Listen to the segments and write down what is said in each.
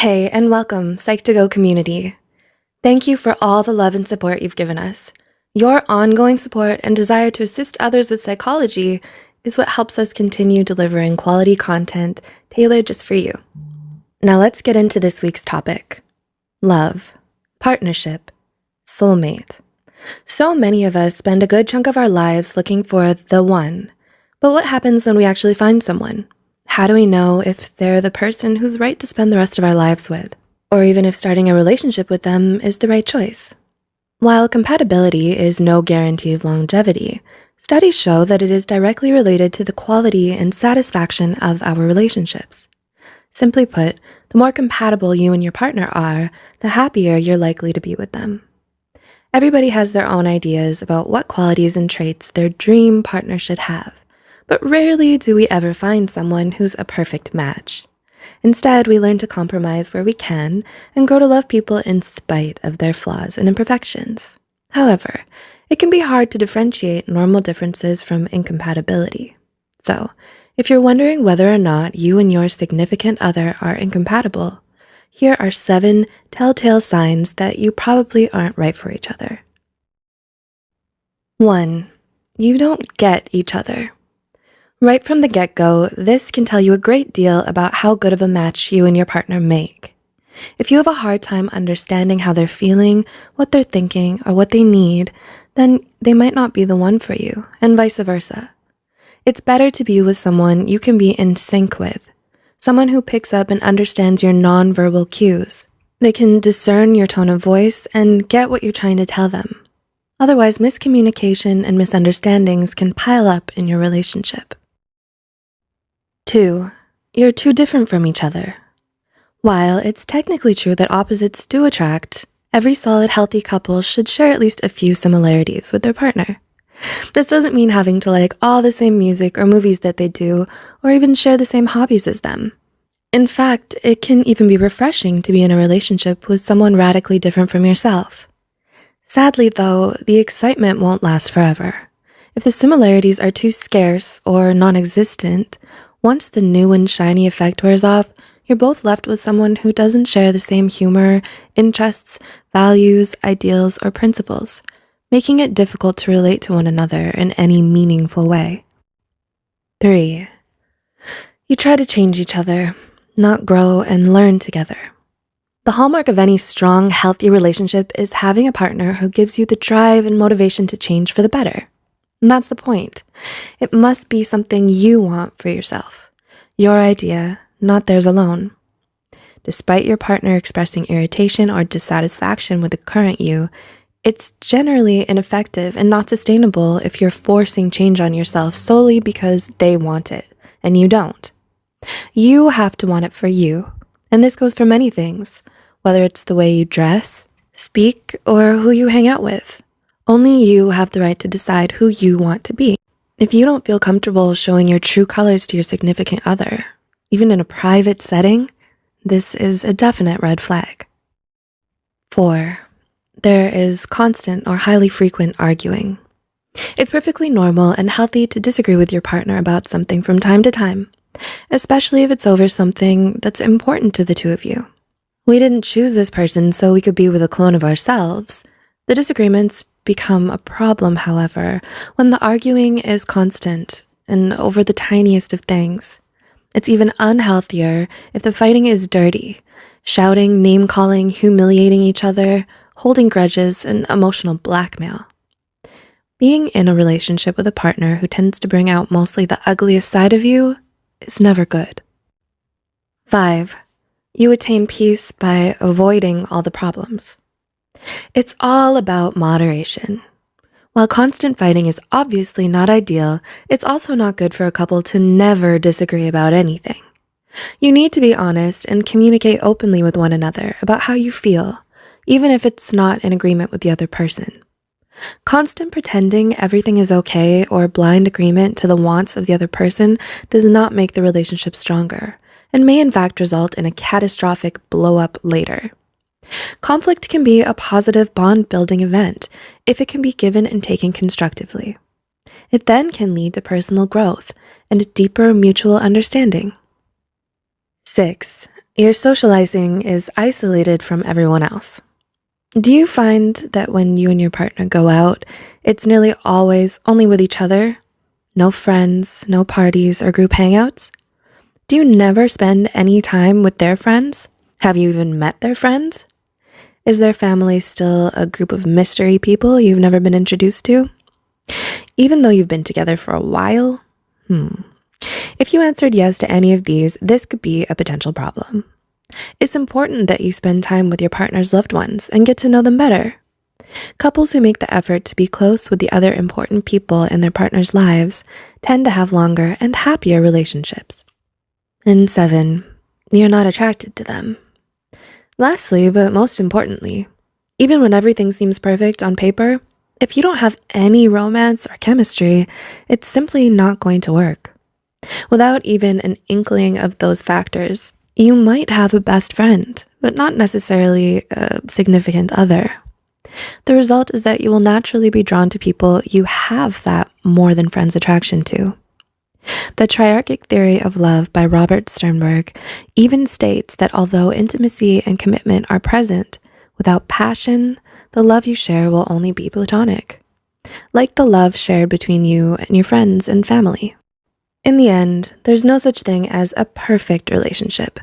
Hey, and welcome, Psych2Go community. Thank you for all the love and support you've given us. Your ongoing support and desire to assist others with psychology is what helps us continue delivering quality content tailored just for you. Now let's get into this week's topic. Love, partnership, soulmate. So many of us spend a good chunk of our lives looking for the one. But what happens when we actually find someone? How do we know if they're the person who's right to spend the rest of our lives with? Or even if starting a relationship with them is the right choice? While compatibility is no guarantee of longevity, studies show that it is directly related to the quality and satisfaction of our relationships. Simply put, the more compatible you and your partner are, the happier you're likely to be with them. Everybody has their own ideas about what qualities and traits their dream partner should have. But rarely do we ever find someone who's a perfect match. Instead, we learn to compromise where we can and grow to love people in spite of their flaws and imperfections. However, it can be hard to differentiate normal differences from incompatibility. So, if you're wondering whether or not you and your significant other are incompatible, here are 7 telltale signs that you probably aren't right for each other. 1. You don't get each other. Right from the get-go, this can tell you a great deal about how good of a match you and your partner make. If you have a hard time understanding how they're feeling, what they're thinking, or what they need, then they might not be the one for you, and vice versa. It's better to be with someone you can be in sync with, someone who picks up and understands your nonverbal cues. They can discern your tone of voice and get what you're trying to tell them. Otherwise, miscommunication and misunderstandings can pile up in your relationship. 2. You're too different from each other. While it's technically true that opposites do attract, every solid, healthy couple should share at least a few similarities with their partner. This doesn't mean having to like all the same music or movies that they do, or even share the same hobbies as them. In fact, it can even be refreshing to be in a relationship with someone radically different from yourself. Sadly, though, the excitement won't last forever. If the similarities are too scarce or non-existent, once the new and shiny effect wears off, you're both left with someone who doesn't share the same humor, interests, values, ideals, or principles, making it difficult to relate to one another in any meaningful way. 3. You try to change each other, not grow and learn together. The hallmark of any strong, healthy relationship is having a partner who gives you the drive and motivation to change for the better. And that's the point. It must be something you want for yourself. Your idea, not theirs alone. Despite your partner expressing irritation or dissatisfaction with the current you, it's generally ineffective and not sustainable if you're forcing change on yourself solely because they want it and you don't. You have to want it for you, and this goes for many things, whether it's the way you dress, speak, or who you hang out with. Only you have the right to decide who you want to be. If you don't feel comfortable showing your true colors to your significant other, even in a private setting, this is a definite red flag. 4. There is constant or highly frequent arguing. It's perfectly normal and healthy to disagree with your partner about something from time to time, especially if it's over something that's important to the two of you. We didn't choose this person so we could be with a clone of ourselves. The disagreements become a problem, however, when the arguing is constant and over the tiniest of things. It's even unhealthier if the fighting is dirty, shouting, name-calling, humiliating each other, holding grudges, and emotional blackmail. Being in a relationship with a partner who tends to bring out mostly the ugliest side of you is never good. 5. You attain peace by avoiding all the problems. It's all about moderation. While constant fighting is obviously not ideal, it's also not good for a couple to never disagree about anything. You need to be honest and communicate openly with one another about how you feel, even if it's not in agreement with the other person. Constant pretending everything is okay or blind agreement to the wants of the other person does not make the relationship stronger, and may in fact result in a catastrophic blow-up later. Conflict can be a positive bond-building event if it can be given and taken constructively. It then can lead to personal growth and a deeper mutual understanding. 6. Your socializing is isolated from everyone else. Do you find that when you and your partner go out, it's nearly always only with each other? No friends, no parties or group hangouts? Do you never spend any time with their friends? Have you even met their friends? Is their family still a group of mystery people you've never been introduced to? Even though you've been together for a while? If you answered yes to any of these, this could be a potential problem. It's important that you spend time with your partner's loved ones and get to know them better. Couples who make the effort to be close with the other important people in their partner's lives tend to have longer and happier relationships. And 7, you're not attracted to them. Lastly, but most importantly, even when everything seems perfect on paper, if you don't have any romance or chemistry, it's simply not going to work. Without even an inkling of those factors, you might have a best friend, but not necessarily a significant other. The result is that you will naturally be drawn to people you have that more than friends attraction to. The triarchic theory of love by Robert Sternberg even states that although intimacy and commitment are present, without passion, the love you share will only be platonic, like the love shared between you and your friends and family. In the end, there's no such thing as a perfect relationship.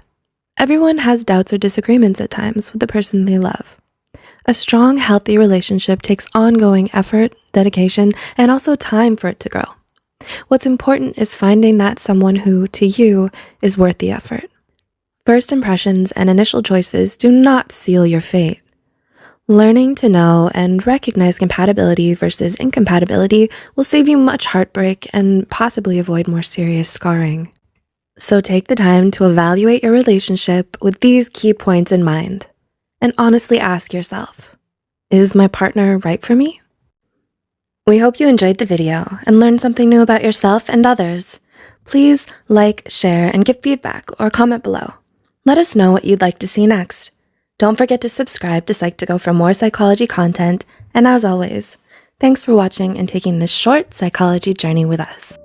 Everyone has doubts or disagreements at times with the person they love. A strong, healthy relationship takes ongoing effort, dedication, and also time for it to grow. What's important is finding that someone who, to you, is worth the effort. First impressions and initial choices do not seal your fate. Learning to know and recognize compatibility versus incompatibility will save you much heartbreak and possibly avoid more serious scarring. So take the time to evaluate your relationship with these key points in mind, and honestly ask yourself, is my partner right for me? We hope you enjoyed the video and learned something new about yourself and others. Please like, share, and give feedback or comment below. Let us know what you'd like to see next. Don't forget to subscribe to Psych2Go for more psychology content, and as always, thanks for watching and taking this short psychology journey with us.